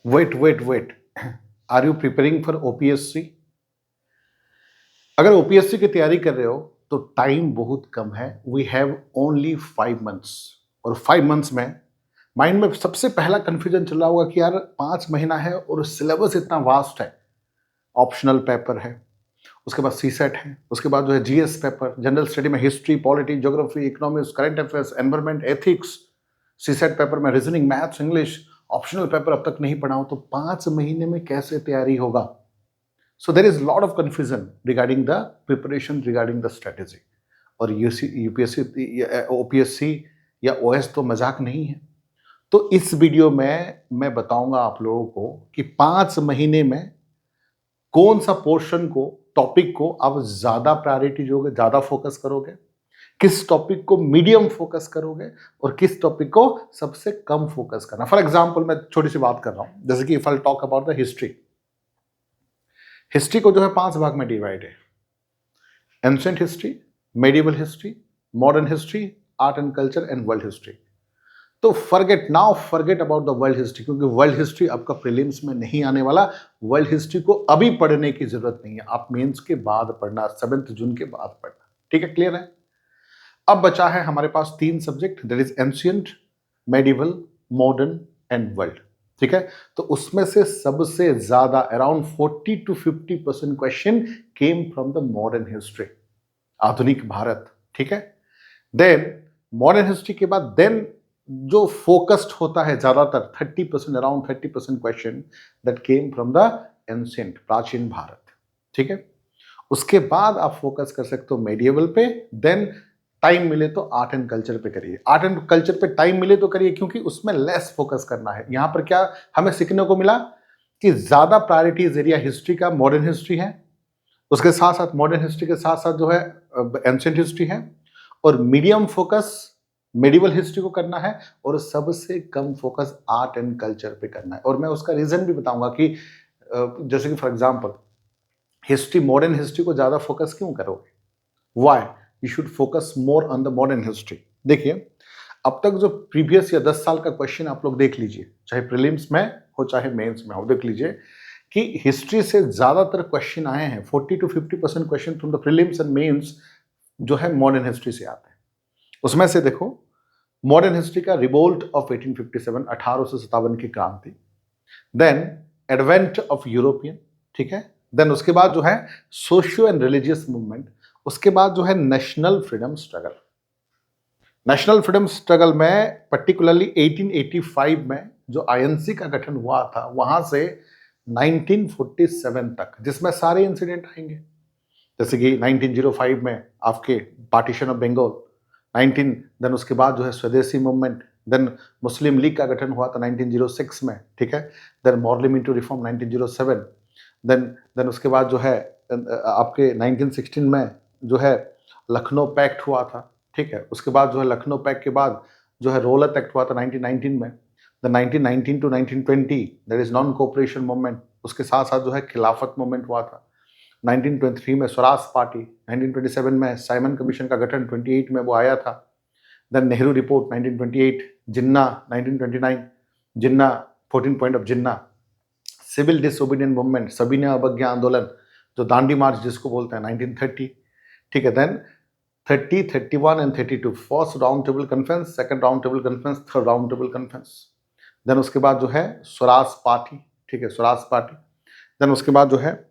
Wait are you preparing for OPSC? अगर OPSC की तैयारी कर रहे हो तो टाइम बहुत कम है। We have only 5 months. और 5 मंथ्स में माइंड में सबसे पहला कंफ्यूजन चल रहा होगा कि यार 5 महीना है और सिलेबस इतना वास्ट है। ऑप्शनल पेपर है, उसके बाद सीसेट है, उसके बाद जो है जीएस पेपर, जनरल स्टडी में history, polity, geography, economics, current affairs, environment, ethics. CSAT paper में reasoning, maths, English. Optional paper अब तक नहीं पढ़ा हूं तो 5 महीने में कैसे तैयारी होगा? So there is a lot of confusion regarding the preparation, regarding the strategy. और यूपीएससी, ओपीएससी या ओएस तो मजाक नहीं है। तो इस वीडियो में मैं बताऊंगा आप लोगों को कि 5 महीने में कौन सा पोर्शन को, टॉपिक को आप ज्यादा प्रायोरिटी दोगे, ज्यादा फोकस करोगे, किस टॉपिक को मीडियम फोकस करोगे और किस टॉपिक को सबसे कम फोकस करना। फॉर एग्जाम्पल मैं छोटी सी बात कर रहा हूं, जैसे कि if I talk about the history. History को जो है 5 भाग में डिवाइड है: ancient history, medieval history, modern history, art and culture and world history. तो forget about the world history, क्योंकि वर्ल्ड हिस्ट्री आपका प्रीलिम्स में नहीं आने वाला। वर्ल्ड हिस्ट्री को अभी पढ़ने की जरूरत नहीं है, आप मेंस के बाद पढ़ना, 7 जून के बाद पढ़ना। ठीक है, क्लियर है? अब बचा है हमारे पास 3 subject, that is ancient, medieval, modern and world. ठीक है, तो उसमें से सबसे ज्यादा around 40 to 50% question came from the modern history, आधुनिक भारत। ठीक है, देन मॉडर्न हिस्ट्री के बाद देन जो फोकस्ड होता है ज्यादातर 30%, around 30% question that came from the ancient, प्राचीन भारत। ठीक है, उसके बाद आप फोकस कर सकते हो मेडिएवल पे, देन टाइम मिले तो आर्ट एंड कल्चर पे करिए। आर्ट एंड कल्चर पे टाइम मिले तो करिए, क्योंकि उसमें लेस फोकस करना है। यहां पर क्या हमें सीखने को मिला कि ज्यादा प्रायोरिटीज एरिया हिस्ट्री का मॉडर्न हिस्ट्री है, उसके साथ साथ मॉडर्न हिस्ट्री के साथ साथ जो है एंशिएंट हिस्ट्री है, और मीडियम फोकस मेडिवल हिस्ट्री को करना है, और सबसे कम फोकस आर्ट एंड कल्चर पे करना है। और मैं उसका रीजन भी बताऊंगा कि जैसे कि for example history, modern history को ज्यादा फोकस क्यों करोगे? Why you should focus more on the modern history? देखिए, अब तक जो प्रीवियस या 10 साल का क्वेश्चन आप लोग देख लीजिए, चाहे प्रीलिम्स में हो चाहे मेंस में हो, देख लीजिए कि हिस्ट्री से ज्यादातर क्वेश्चन आए हैं। 40 to 50% question from the prelims and mains जो है मॉडर्न हिस्ट्री से आते हैं। उसमें से देखो, मॉडर्न हिस्ट्री का रिवोल्ट ऑफ 1857, 1857 की क्रांति, देन एडवेंट ऑफ यूरोपियन। ठीक है, देन उसके बाद जो है सोशियो एंड रिलीजियस मूवमेंट, उसके बाद जो है national freedom struggle. National freedom struggle में पर्टिकुलरली 1885 में जो आईएनसी का गठन हुआ था, वहां से 1947 तक, जिसमें सारे इंसिडेंट आएंगे, जैसे कि 1905 में आपके पार्टीशन ऑफ बंगाल, 19 देन उसके बाद जो है स्वदेशी मूवमेंट, देन मुस्लिम लीग का गठन हुआ था 1906 में। ठीक है, देन मॉर्लिम इंटू रिफॉर्म 1907, देन उसके बाद जो है आपके 1916 में जो है लखनऊ पैक्ट हुआ था। ठीक है, उसके बाद जो है लखनऊ पैक्ट के बाद जो है रोलत एक्ट हुआ था 1919 में। The 1919 to 1920 that is non cooperation movement. उसके साथ साथ जो है खिलाफत मूवमेंट हुआ था। 1923 में स्वराज पार्टी, 1927 में साइमन कमीशन का गठन, 28 में वो आया था। Then Nehru report 1928, Jinnah 1929, Jinnah 14 point of Jinnah, civil disobedient movement, सविनय अवज्ञा आंदोलन, जो दांडी मार्च जिसको बोलते हैं, 1930। ठीक है, then 30, 31 and 32, first round table conference, second round table conference, third round table conference. Then उसके बाद जो है स्वराज पार्टी। ठीक है, स्वराज पार्टी। देन उसके बाद जो है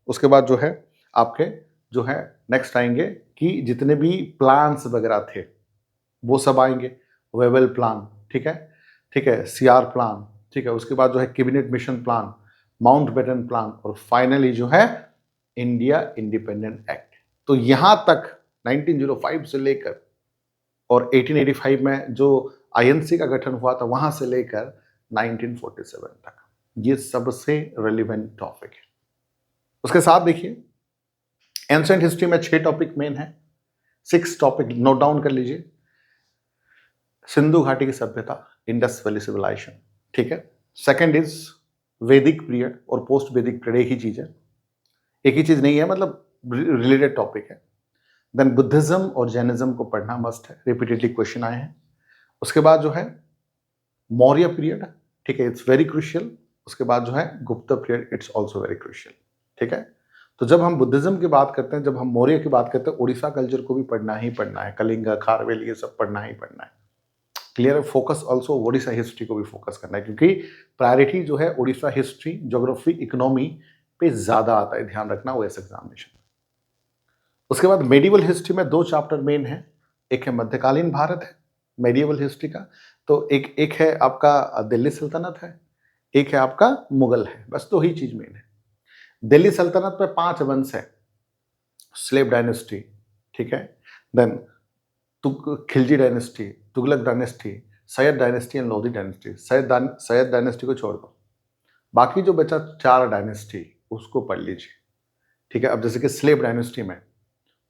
उसके बाद जो है आपके जो है नेक्स्ट आएंगे कि जितने भी प्लान्स वगैरह थे वो सब आएंगे, वेबल प्लान। ठीक है, ठीक है, सीआर प्लान। ठीक है, उसके बाद जो है cabinet mission plan, Mountbatten plan, और फाइनली जो है इंडिया इंडिपेंडेंट एक्ट। तो यहां तक 1905 से लेकर और 1885 में जो आईएनसी का गठन हुआ था वहां से लेकर 1947 तक, ये सबसे रेलिवेंट टॉपिक है। उसके साथ देखिए, एंशिएंट हिस्ट्री में 6 टॉपिक मेन है, 6 टॉपिक नोट डाउन कर लीजिए। सिंधु घाटी की सभ्यता, इंडस वैली सिविलाइजेशन। ठीक है, सेकंड इज वैदिक पीरियड और पोस्ट वैदिक पीरियड, एक ही चीज है, एक ही चीज नहीं है, मतलब रिलेटेड टॉपिक है। देन बुद्धिज्म और जैनिज्म को पढ़ना मस्ट है, रिपीटेडली क्वेश्चन आए हैं। उसके बाद जो है मौर्य पीरियड। ठीक है, इट्स वेरी क्रूशियल। उसके बाद जो है Gupta period, it's also very crucial. ठीक है, तो जब हम बुद्धिज्म की बात करते हैं, जब हम मौर्य की बात करते हैं, उड़ीसा कल्चर को भी पढ़ना ही पढ़ना है, कलिंगा, खारवेल, ये सब पढ़ना ही पढ़ना है। क्लियर है, फोकस ऑल्सो उड़ीसा हिस्ट्री को भी फोकस करना है, क्योंकि प्रायोरिटी जो है उड़ीसा हिस्ट्री, ज्योग्राफी, इकोनॉमी पे ज्यादा आता है, ध्यान रखना ओएस एग्जामिनेशन। उसके बाद मेडिवल हिस्ट्री में 2 चैप्टर मेन है, एक है मध्यकालीन भारत है मेडिवल हिस्ट्री का, तो एक है आपका दिल्ली सल्तनत है, एक है आपका मुगल है, बस 2 ही चीज मेन है। दिल्ली सल्तनत में 5 वंश है, स्लेव डायनेस्टी, ठीक है, then Khilji dynasty, Tughlaq dynasty, Sayyid dynasty and Lodhi dynasty. Sayyid dynasty को छोड़ दो, बाकी जो बचा 4 डायनेस्टी उसको पढ़ लीजिए। ठीक है, अब जैसे कि स्लेव डायनेस्टी में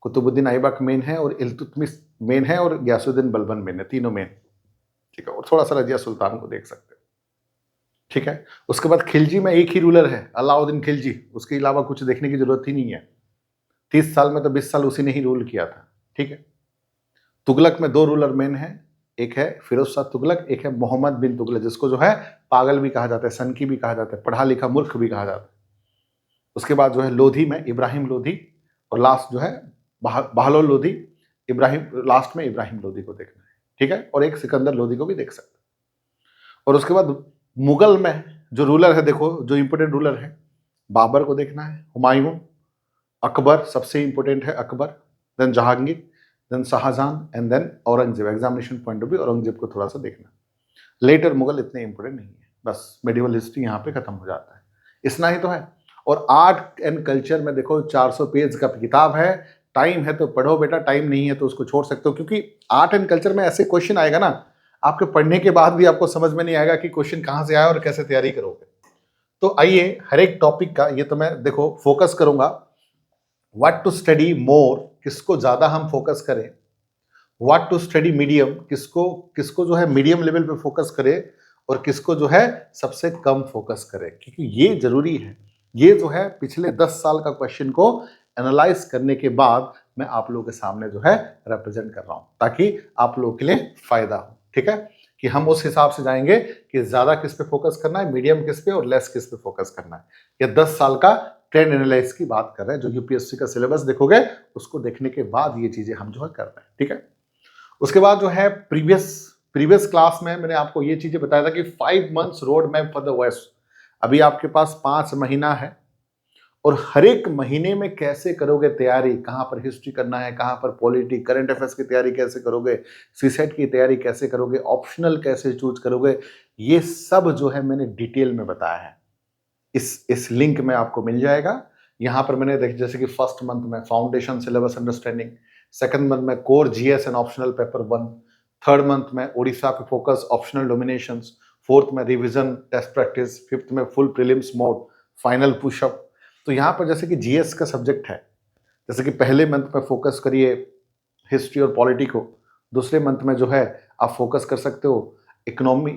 कुतुबुद्दीन ऐबक मेन है और इल्तुतमिश मेन है और गयासुद्दीन बलबन मेन है, तीनों मेन। ठीक है, और थोड़ा सा रजिया सुल्तान को देख सकते हैं। ठीक है, उसके बाद खिलजी में एक ही रूलर है, अलाउद्दीन खिलजी, उसके अलावा कुछ देखने की जरूरत ही नहीं है। 30 साल में तो 20 साल उसी ने ही रूल किया था। ठीक है, तुगलक में 2 रूलर मेन है, एक है फिरोज शाह तुगलक, एक है मोहम्मद बिन तुगलक, जिसको जो है पागल भी कहा जाता है, सनकी भी कहा जाता है, पढ़ा लिखा मूर्ख भी कहा जाता है। उसके बाद जो है लोधी में इब्राहिम लोधी, और लास्ट जो है बहलोल लोधी। इब्राहिम लास्ट में इब्राहिम लोधी को देखना है। ठीक है, और एक सिकंदर लोधी को भी देख सकते हैं। और उसके बाद मुगल में जो रूलर है, देखो जो इंपोर्टेंट रूलर है, बाबर को देखना है, हुमायूं, अकबर, सबसे इंपोर्टेंट है Akbar, then Jahangir, then Shahjahan and then Aurangzeb. Examination point of view Aurangzeb को थोड़ा सा देखना। लेटर मुगल इतने इंपोर्टेंट नहीं है, बस मेडिवल हिस्ट्री यहाँ पे खत्म हो जाता है। इतना ही तो है। और आर्ट एंड कल्चर में देखो 400 पेज का किताब है, टाइम है तो पढ़ो बेटा, टाइम नहीं है तो उसको छोड़ सकते हो, क्योंकि आर्ट एंड कल्चर में ऐसे क्वेश्चन आएगा ना, आपके पढ़ने के बाद भी आपको समझ में नहीं आएगा कि क्वेश्चन कहाँ से आया और कैसे तैयारी करोगे। तो आइए हर एक टॉपिक का, ये तो मैं देखो फोकस करूंगा, व्हाट टू स्टडी मोर, किसको ज्यादा हम फोकस करें, व्हाट टू स्टडी मीडियम, किसको किसको जो है मीडियम लेवल पे फोकस करें, और किसको जो है सबसे कम फोकस करें, क्योंकि ये जरूरी है। ये जो है पिछले 10 साल का क्वेश्चन को एनालाइज करने के बाद मैं आप लोगों के सामने जो है रिप्रेजेंट कर रहा हूं, ताकि आप लोगों के लिए फायदा हो। ठीक है, कि हम उस हिसाब से जाएंगे कि ज्यादा किस पे फोकस करना है, मीडियम किस पे और लेस किस पे फोकस करना है। ये 10 साल का ट्रेंड एनालाइज की बात कर रहे हैं, जो यूपीएससी का सिलेबस देखोगे उसको देखने के बाद ये चीजें हम जो है कर रहे हैं। ठीक है, उसके बाद जो है प्रीवियस क्लास में मैंने आपको ये चीजें बताया था कि 5 months road map for the west. अभी आपके पास 5 महीना है, और हर एक महीने में कैसे करोगे तैयारी, कहां पर हिस्ट्री करना है, कहां पर पॉलिटी करंट अफेयर्स की तैयारी कैसे करोगे, सीसेट की तैयारी कैसे करोगे, ऑप्शनल कैसे चूज करोगे, ये सब जो है मैंने डिटेल में बताया है। इस लिंक में आपको मिल जाएगा। यहां पर मैंने देख, जैसे कि फर्स्ट मंथ में foundation syllabus understanding, second month में core GS and optional paper 1, third month में उड़ीसा पे फोकस ऑप्शनल डोमिनेशंस, फोर्थ में रिवीजन टेस्ट प्रैक्टिस, फिफ्थ में full prelims mode, final push up. तो यहाँ पर जैसे कि जीएस का सब्जेक्ट है, जैसे कि पहले मंथ में फोकस करिए हिस्ट्री और पॉलिटी को, दूसरे मंथ में जो है आप फोकस कर सकते हो इकोनॉमी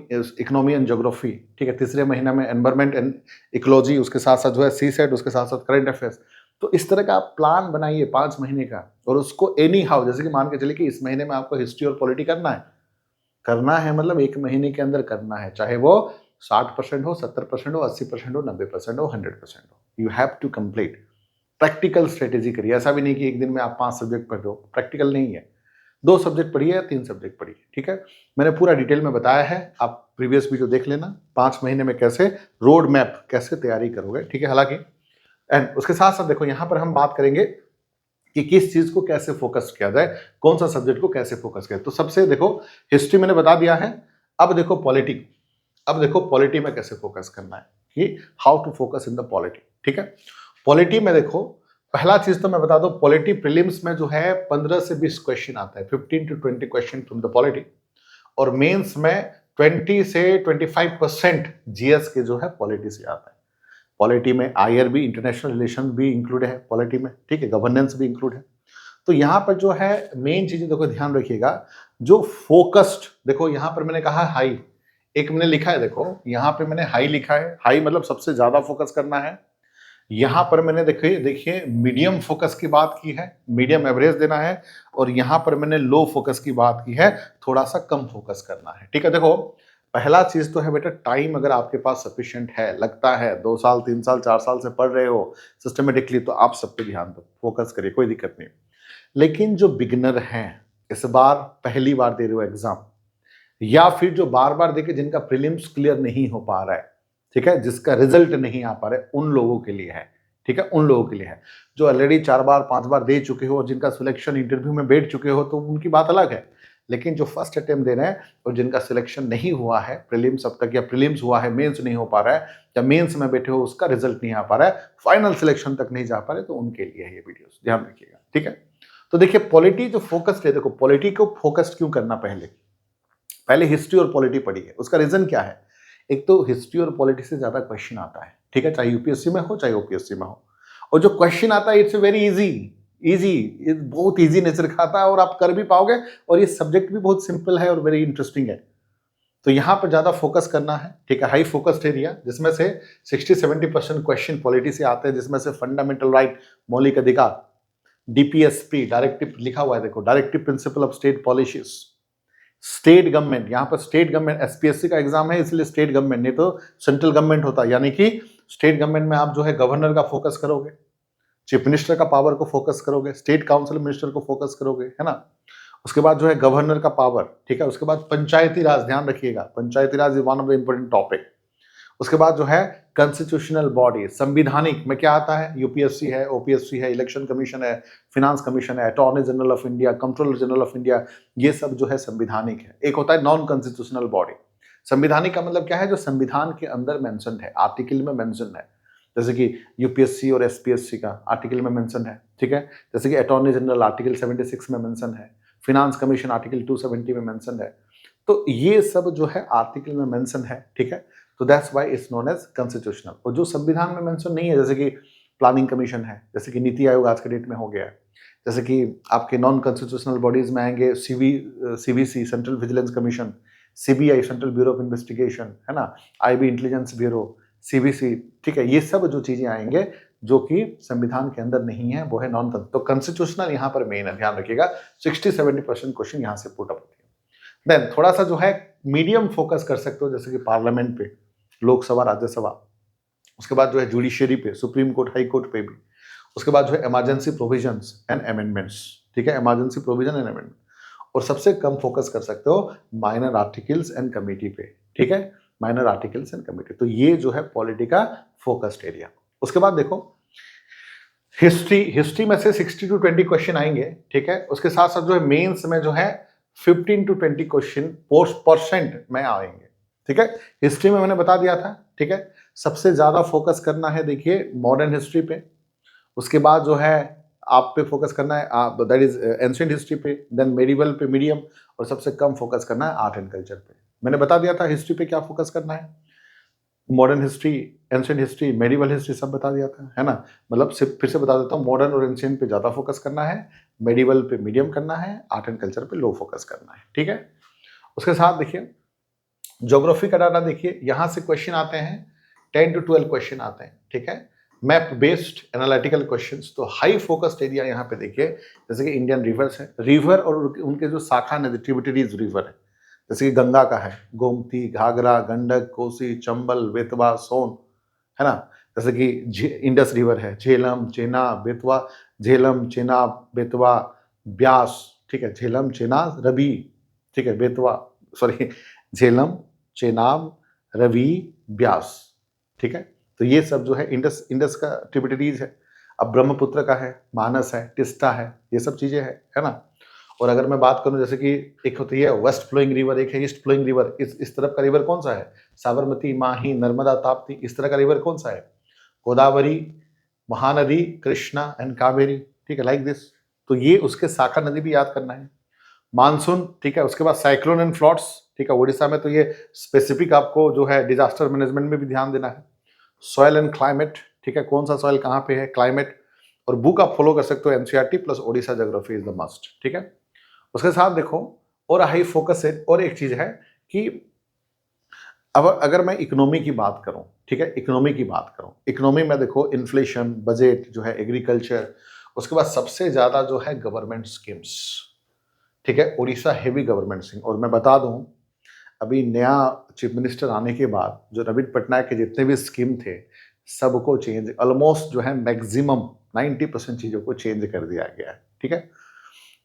एंड ज्योग्राफी। ठीक है, तीसरे महीना में एनवायरमेंट एंड इकोलॉजी, उसके साथ साथ जो है सी सेट, उसके साथ साथ करंट अफेयर्स। तो इस तरह का आप प्लान बनाइए 5 महीने का, और उसको एनी हाउ, जैसे कि मान के चलिए कि इस महीने में आपको हिस्ट्री और पॉलिटी करना है, मतलब 1 महीने के अंदर करना है, चाहे वो 60% हो, 70% हो, 80% हो, 90% हो, 100% हो, you have to complete. Practical strategy करिए, ऐसा भी नहीं कि एक दिन में आप 5 सब्जेक्ट पढ़ दो, प्रैक्टिकल नहीं है। 2 सब्जेक्ट पढ़िए या 3 सब्जेक्ट पढ़िए। ठीक है, मैंने पूरा डिटेल में बताया है, आप प्रीवियस वीडियो देख लेना, 5 महीने में कैसे रोड मैप कैसे तैयारी करोगे। ठीक है, हालांकि एंड उसके साथ साथ देखो यहाँ पर हम बात करेंगे कि किस चीज को कैसे फोकस किया जाए, कौन सा सब्जेक्ट को कैसे फोकस किया। तो सबसे देखो हिस्ट्री मैंने बता दिया है, अब देखो पॉलिटी। अब देखो पॉलिटी में कैसे फोकस करना है, कि how to focus in the polity. ठीक है, पॉलिटी में देखो पहला चीज तो मैं बता दूं, पॉलिटी प्रीलिम्स में जो है 15 से 20 क्वेश्चन आता है, 15 to 20 question from the polity, और मेंस में 20 से 25% जीएस के जो है पॉलिटी से आता है। पॉलिटी में आईआरबी, इंटरनेशनल रिलेशन भी इंक्लूड है पॉलिटी में। ठीक है, गवर्नेंस भी इंक्लूड है। तो यहाँ पर जो है मेन चीजें देखो, ध्यान रखिएगा, जो फोकस्ड, देखो यहाँ पर मैंने कहा हाई, एक मैंने लिखा है, देखो यहाँ पे मैंने हाई लिखा है, हाई मतलब सबसे ज्यादा फोकस करना है। यहां पर मैंने देखिए मीडियम फोकस की बात की है, मीडियम एवरेज देना है, और यहां पर मैंने लो फोकस की बात की है, थोड़ा सा कम फोकस करना है। ठीक है, देखो पहला चीज तो है बेटा टाइम, अगर आपके पास सफिशिएंट है, लगता है 2 साल 3 साल 4 साल से पढ़ रहे हो सिस्टमेटिकली, तो आप सब पे ध्यान दो, फोकस करिए, कोई दिक्कत नहीं। लेकिन जो बिगिनर हैं, इस बार पहली बार दे रहे हो एग्जाम, या फिर जो बार बार देके जिनका प्रीलिम्स क्लियर नहीं हो पा रहा है, ठीक है, जिसका रिजल्ट नहीं आ पा रहा है, उन लोगों के लिए है, ठीक है, उन लोगों के लिए है। जो ऑलरेडी 4 बार 5 बार दे चुके हो और जिनका सिलेक्शन इंटरव्यू में बैठ चुके हो, तो उनकी बात अलग है। लेकिन जो फर्स्ट अटेम्प्ट दे रहे हैं और जिनका सिलेक्शन नहीं हुआ है प्रीलिम्स अब तक, या प्रीलिम्स हुआ है मेंस नहीं हो पा रहा है, या मेंस में बैठे हो उसका रिजल्ट नहीं आ पा रहा है, फाइनल सिलेक्शन तक नहीं जा पा रहे, तो उनके लिए है ये वीडियोस, ध्यान रखिएगा, ठीक है। तो देखिए पॉलिटी जो फोकस्ड है, देखो पॉलिटी को फोकस्ड क्यों करना, पहले पहले हिस्ट्री और पॉलिटी पढ़िए। उसका रीजन क्या है, एक तो हिस्ट्री और पॉलिटी से ज्यादा क्वेश्चन आता है, ठीक है, चाहे यूपीएससी में हो चाहे ओपीएससी में हो, और जो क्वेश्चन आता है इट्स वेरी इजी, इजी, बहुत इजी नेचर का आता है और आप कर भी पाओगे, और ये सब्जेक्ट भी बहुत सिंपल है और वेरी इंटरेस्टिंग है। तो यहाँ पर ज्यादा फोकस करना है, ठीक है, हाई फोकस्ड एरिया, जिसमें से 60-70% क्वेश्चन पॉलिटी से आते हैं, जिसमें से फंडामेंटल राइट, मौलिक अधिकार, डीपीएसपी डायरेक्टिव लिखा हुआ है, देखो directive principle of state policies, state government, यहां पर स्टेट गवर्नमेंट, एसपीएससी का एग्जाम है इसलिए स्टेट गवर्नमेंट, नहीं तो सेंट्रल गवर्नमेंट होता, यानी कि स्टेट गवर्नमेंट में आप जो है गवर्नर का फोकस करोगे, चीफ मिनिस्टर का पावर को फोकस करोगे, स्टेट काउंसिल मिनिस्टर को फोकस करोगे, है ना। उसके बाद जो है गवर्नर का पावर, ठीक है, उसके बाद पंचायती राज, ध्यान रखिएगा, Panchayati Raj is one of the important topic. उसके बाद जो है कॉन्स्टिट्यूशनल बॉडी, संविधानिक में क्या आता है, यूपीएससी है, ओपीएससी है, इलेक्शन कमीशन है, फिनांस कमीशन है, attorney general of India, controller general of India, ये सब जो है संविधानिक है। एक होता है नॉन कॉन्स्टिट्यूशनल बॉडी। संविधानिक का मतलब क्या है, जो संविधान के अंदर मेंशन है, आर्टिकल में मेंशन है, जैसे कि यूपीएससी और एसपीएससी का आर्टिकल में मेंशन है, ठीक है, जैसे कि अटॉर्नी जनरल आर्टिकल 76 में मेंशन है, फिनांस कमीशन आर्टिकल 270 में मेंशन है। तो ये सब जो है आर्टिकल में मेंशन है, ठीक है, तो that's why it's known as constitutional. और जो संविधान में मेंशन नहीं है, जैसे कि प्लानिंग कमीशन है, जैसे कि नीति आयोग आज के डेट में हो गया है, जैसे कि आपके नॉन कॉन्स्टिट्यूशनल बॉडीज में आएंगे CVC central vigilance commission, CBI central bureau of investigation, है ना, आईबी इंटेलिजेंस ब्यूरो, सीबीसी, ठीक है, ये सब जो चीजें आएंगे जो कि संविधान के अंदर नहीं है, वो है नॉन, तो कॉन्स्टिट्यूशनल यहाँ पर मेन है, ध्यान रखिएगा। 60-70% क्वेश्चन यहाँ से पुट अप होते हैं। देन थोड़ा सा जो है मीडियम फोकस कर सकते हो, जैसे कि पार्लियामेंट पे, लोकसभा राज्यसभा, उसके बाद जो है जुडिशियरी पे, सुप्रीम कोर्ट हाई कोर्ट पे भी, उसके बाद जो है इमरजेंसी प्रोविजंस एंड अमेंडमेंट्स, ठीक है, इमरजेंसी प्रोविजन एंड अमेंडमेंट, और सबसे कम फोकस कर सकते हो माइनर आर्टिकल्स एंड कमेटी पे, ठीक है, माइनर आर्टिकल्स एंड कमेटी। तो ये जो है पॉलिटी का फोकस्ड एरिया। उसके बाद देखो हिस्ट्री में से 60-20 क्वेश्चन आएंगे, ठीक है, उसके साथ साथ जो है मेंस में जो है 15-20 क्वेश्चन परसेंट में आएंगे, ठीक है। हिस्ट्री में मैंने बता दिया था, ठीक है, सबसे ज्यादा फोकस करना है देखिए मॉडर्न हिस्ट्री पे, उसके बाद जो है आप पे फोकस करना है दैट इज एंशिएंट हिस्ट्री पे, देन मेडिवल पे मीडियम, और सबसे कम फोकस करना है आर्ट एंड कल्चर पे। मैंने बता दिया था हिस्ट्री पे क्या फोकस करना है, modern history, ancient history, medieval history सब बता दिया था, है ना। मतलब फिर से बता देता हूँ, मॉडर्न और एंशिएंट पे ज्यादा फोकस करना है, मेडिवल पे मीडियम करना है, आर्ट एंड कल्चर पे लो फोकस करना है, ठीक है। उसके साथ देखिए ज्योग्राफी का डाटा, देखिए यहां से क्वेश्चन आते हैं 10-12 क्वेश्चन आते हैं, ठीक है, मैप बेस्ड एनालिटिकल क्वेश्चंस। तो हाई फोकस्ड एरिया यहाँ पे देखिए, जैसे कि इंडियन रिवर्स है, रिवर और उनके जो शाखा नदी ट्रिब्यूटरीज रिवर है, जैसे कि गंगा का है गोमती, घाघरा, गंडक, कोसी, चंबल, बेतवा, सोन, है ना, जैसे कि इंडस रिवर है, झेलम, चेनाब, बेतवा, झेलम, चेनाब, बेतवा, ब्यास, ठीक है, झेलम, चेनाब, रवि, ठीक है, बेतवा, सॉरी, झेलम, चेनाब, रवि, ब्यास, ठीक है। तो ये सब जो है इंडस का ट्रिब्यूटरीज है। अब ब्रह्मपुत्र का है, मानस है, टिस्टा है, ये सब चीजें है ना। और अगर मैं बात करूं, जैसे कि एक होती है वेस्ट फ्लोइंग रिवर, एक है ईस्ट फ्लोइंग रिवर, इस तरफ का रिवर कौन सा है, साबरमती, माही, नर्मदा, ताप्ती, इस तरह का रिवर कौन सा है, गोदावरी, महानदी, कृष्णा एंड कावेरी, ठीक है, लाइक दिस। तो ये उसके शाखा नदी भी याद करना है। मानसून, ठीक है, उसके बाद साइक्लोन एंड फ्लड्स, ठीक है, उड़ीसा में, तो ये स्पेसिफिक आपको जो है डिजास्टर मैनेजमेंट में भी ध्यान देना है। सॉइल एंड क्लाइमेट, ठीक है, कौन सा सॉइल कहाँ पे है, क्लाइमेट, और बुक आप फॉलो कर सकते हो NCERT plus Odisha geography is the must, ठीक है। उसके साथ देखो और हाई फोकस है, और एक चीज है कि अब अगर मैं इकोनॉमी की बात करूं, ठीक है, इकोनॉमी की बात करूं, इकोनॉमी में देखो इन्फ्लेशन, बजट जो है, एग्रीकल्चर, उसके बाद सबसे ज्यादा जो है गवर्नमेंट स्कीम्स, ठीक है, उड़ीसा हेवी गवर्नमेंट स्कीम। और मैं बता दूं, अभी नया चीफ मिनिस्टर आने के बाद जो नवीन पटनायक के जितने भी स्कीम थे सबको चेंज, ऑलमोस्ट जो है मैक्सिमम 90% चीज़ों को चेंज कर दिया गया है, ठीक है।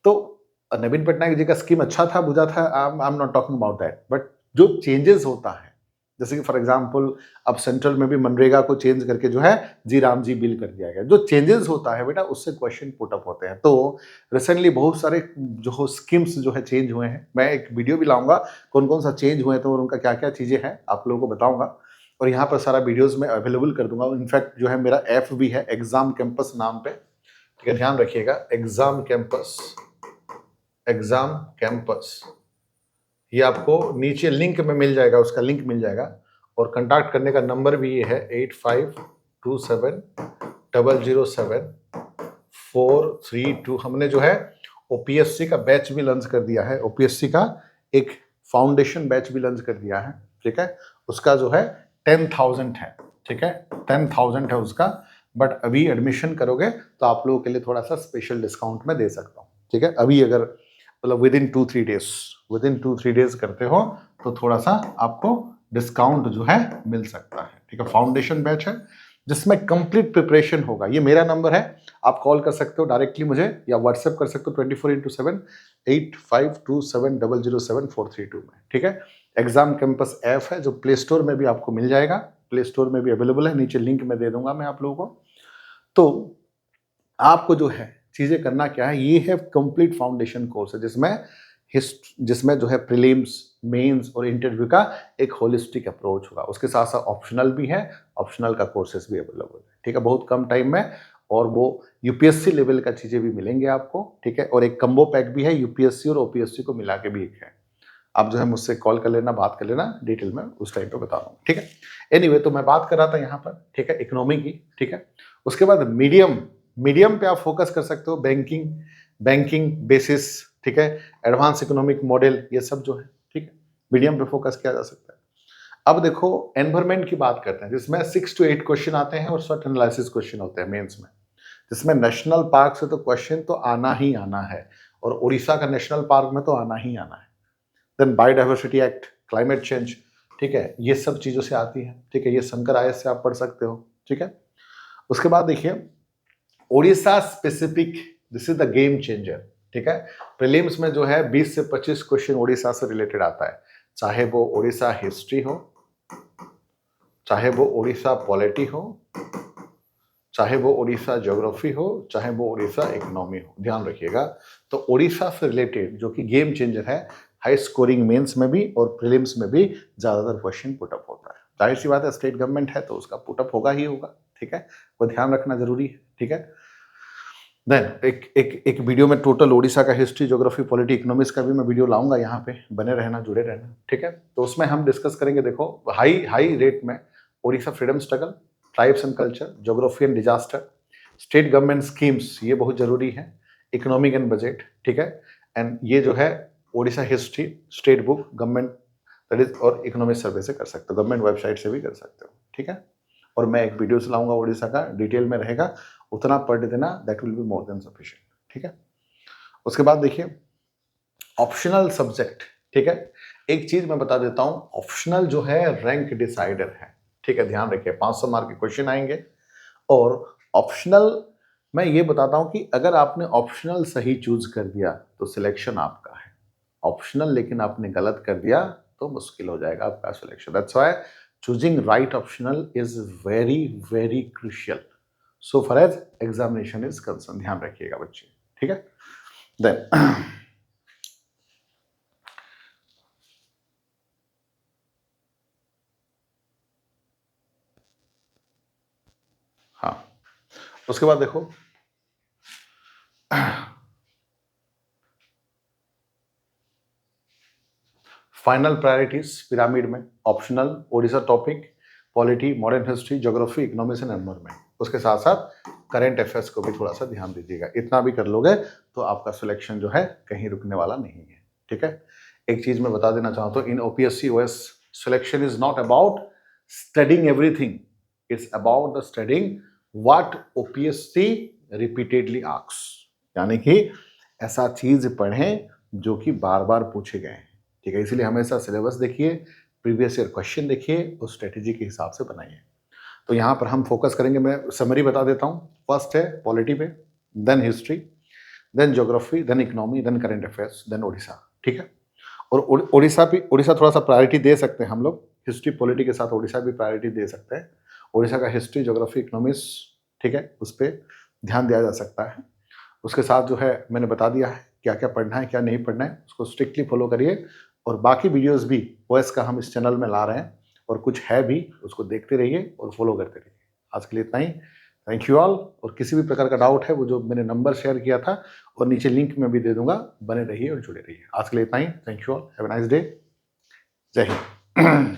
तो नवीन पटनायक जी का स्कीम अच्छा था बुरा था, I am not talking about that, but जो चेंजेस होता है, जैसे कि फॉर एग्जांपल अब सेंट्रल में भी मनरेगा को चेंज करके जो है जी राम जी बिल कर दिया गया, जो चेंजेस होता है बेटा उससे क्वेश्चन पुट अप होते हैं। तो रिसेंटली बहुत सारे जो स्कीम्स जो है चेंज हुए हैं, मैं एक वीडियो भी लाऊंगा कौन कौन सा चेंज हुए तो और उनका क्या क्या चीज़ें हैं आप लोगों को बताऊंगा, और यहाँ पर सारा वीडियोज में अवेलेबल कर दूंगा। इनफैक्ट जो है मेरा ऐप भी है एग्जाम कैंपस नाम पे, ठीक है, ध्यान रखिएगा एग्जाम कैंपस, एग्जाम कैंपस, ये आपको नीचे लिंक में मिल जाएगा, उसका लिंक मिल जाएगा, और कंटैक्ट करने का नंबर भी ये है 8527007432। हमने जो है ओपीएससी का बैच भी लॉन्च कर दिया है, ओपीएससी का एक फाउंडेशन बैच भी लॉन्च कर दिया है, ठीक है, उसका जो है 10,000 है, ठीक है, 10,000 है उसका, बट अभी एडमिशन करोगे तो आप लोगों के लिए थोड़ा सा स्पेशल डिस्काउंट में दे सकता हूँ, ठीक है। अभी अगर मतलब विद इन 2-3 डेज करते हो तो थोड़ा सा आपको डिस्काउंट जो है मिल सकता है, ठीक है। फाउंडेशन बैच है जिसमें कंप्लीट प्रिपरेशन होगा, ये मेरा नंबर है, आप कॉल कर सकते हो डायरेक्टली मुझे या व्हाट्सएप कर सकते हो 24/7 8527007432 में, ठीक है। एग्जाम कैंपस ऐप है जो प्ले स्टोर में भी आपको मिल जाएगा, प्ले स्टोर में भी अवेलेबल है, नीचे लिंक में दे दूंगा मैं आप लोगों को। तो आपको जो है चीज़ें करना क्या है, ये है कंप्लीट फाउंडेशन कोर्स है जिसमें जो है प्रीलिम्स, मेंस और इंटरव्यू का एक होलिस्टिक अप्रोच होगा, उसके साथ साथ ऑप्शनल भी है, ऑप्शनल का कोर्सेज भी अवेलेबल है, ठीक है, बहुत कम टाइम में, और वो यूपीएससी लेवल का चीज़ें भी मिलेंगे आपको, ठीक है, और एक कम्बो पैक भी है यूपीएससी और ओपीएससी को मिला के भी एक है, आप जो है मुझसे कॉल कर लेना, बात कर लेना डिटेल में, उस टाइम पे बता दूँ, ठीक है। एनीवे तो मैं बात कर रहा था यहाँ पर, ठीक है, इकोनॉमी की, ठीक है। उसके बाद मीडियम पे आप फोकस कर सकते हो, बैंकिंग बेसिस, ठीक है, एडवांस इकोनॉमिक मॉडल, ये सब जो है, ठीक है, मीडियम पे फोकस किया जा सकता है। अब देखो एनवायरमेंट की बात करते हैं जिसमें 6 to 8 क्वेश्चन आते हैं और स्वट एनालिसिस क्वेश्चन होते हैं मेंस में, जिसमें नेशनल पार्क से तो क्वेश्चन तो आना ही आना है, और उड़ीसा का नेशनल पार्क में तो आना ही आना है। Then biodiversity act, climate change, ठीक है, ये सब चीज़ों से आती है, ठीक है, ये शंकर आईएएस से आप पढ़ सकते हो, ठीक है। उसके बाद देखिए Odisha specific, this is the game changer, ठीक है। प्रीलिम्स में जो है 20 से 25 क्वेश्चन ओडिशा से रिलेटेड आता है, चाहे वो ओडिशा हिस्ट्री हो, चाहे वो ओडिशा पॉलिटी हो, चाहे वो ओडिशा ज्योग्राफी हो, चाहे वो ओडिशा इकोनॉमी हो, ध्यान रखिएगा। तो ओडिशा से रिलेटेड जो कि गेम चेंजर है, हाई स्कोरिंग मेंस में भी और प्रीलिम्स में भी ज्यादातर क्वेश्चन पुटअप होता है, जाहिर सी बात है स्टेट गवर्नमेंट है तो उसका पुटअप होगा ही होगा, ठीक है, वो ध्यान रखना जरूरी है, ठीक है। देन एक वीडियो में टोटल ओडिशा का हिस्ट्री, ज्योग्राफी, पॉलिटी, इकोनॉमिक्स का भी मैं वीडियो लाऊंगा, यहाँ पे बने रहना, जुड़े रहना, ठीक है। तो उसमें हम डिस्कस करेंगे, देखो हाई रेट में Odisha freedom struggle, tribes and culture, geography and disaster, state government schemes, ये बहुत जरूरी है, इकोनॉमिक एंड बजट, ठीक है, एंड ये जो है Odisha history, state book, government that is, और इकोनॉमिक सर्वे से कर सकते हो, गवर्नमेंट वेबसाइट से भी कर सकते हो, ठीक है। और मैं एक वीडियो से लाऊंगा ओडिशा का, डिटेल में रहेगा, उतना पढ़ देना, that will be more than sufficient, ठीक है। उसके बाद देखिए ऑप्शनल सब्जेक्ट, ठीक है, एक चीज मैं बता देता हूं, ऑप्शनल जो है रैंक डिसाइडर है, ठीक है, ध्यान रखिए 500 मार्क के क्वेश्चन आएंगे, और ऑप्शनल मैं ये बताता हूं कि अगर आपने ऑप्शनल सही चूज कर दिया तो सिलेक्शन आपका है, ऑप्शनल लेकिन आपने गलत कर दिया तो मुश्किल हो जाएगा आपका selection, that's why choosing right optional is very very crucial so far as examination is concern, ध्यान रखिएगा बच्चे, ठीक है। देन हाँ, उसके बाद देखो फाइनल प्रायोरिटीज पिरामिड में, optional Odisha topic, polity, modern history, geography, economics and environment, उसके साथ साथ करंट अफेयर्स को भी थोड़ा सा ध्यान दीजिएगा, इतना भी कर लोगे तो आपका सिलेक्शन जो है कहीं रुकने वाला नहीं है, ठीक है। एक चीज मैं बता देना चाहता हूँ, in OPSC OS selection is not about studying everything, it's about the studying what OPSC repeatedly asks, यानी कि ऐसा चीज पढ़ें जो कि बार बार पूछे गए हैं, ठीक है, इसलिए हमेशा सिलेबस देखिए, प्रीवियस ईयर क्वेश्चन देखिए और स्ट्रेटेजी के हिसाब से बनाइए। तो यहाँ पर हम फोकस करेंगे, मैं समरी बता देता हूँ। फर्स्ट है पॉलिटी पे, then history, then geography, then economy, then current affairs, then Odisha. ठीक है, और ओडिशा थोड़ा सा प्रायोरिटी दे सकते हैं हम लोग, हिस्ट्री पॉलिटी के साथ ओडिशा भी प्रायोरिटी दे सकते हैं। ओडिशा का हिस्ट्री, ज्योग्राफी, इकोनॉमिक्स, ठीक है, उस पर ध्यान दिया जा सकता है। उसके साथ जो है मैंने बता दिया है क्या क्या पढ़ना है क्या नहीं पढ़ना है, उसको स्ट्रिक्टली फॉलो करिए। और बाकी वीडियोस भी वॉइस का हम इस चैनल में ला रहे हैं, और कुछ है भी, उसको देखते रहिए और फॉलो करते रहिए। आज के लिए इतना ही, थैंक यू ऑल। और किसी भी प्रकार का डाउट है, वो जो मैंने नंबर शेयर किया था और नीचे लिंक में भी दे दूंगा, बने रहिए और जुड़े रहिए। आज के लिए इतना ही, thank you all, have a nice day, जय हिंद।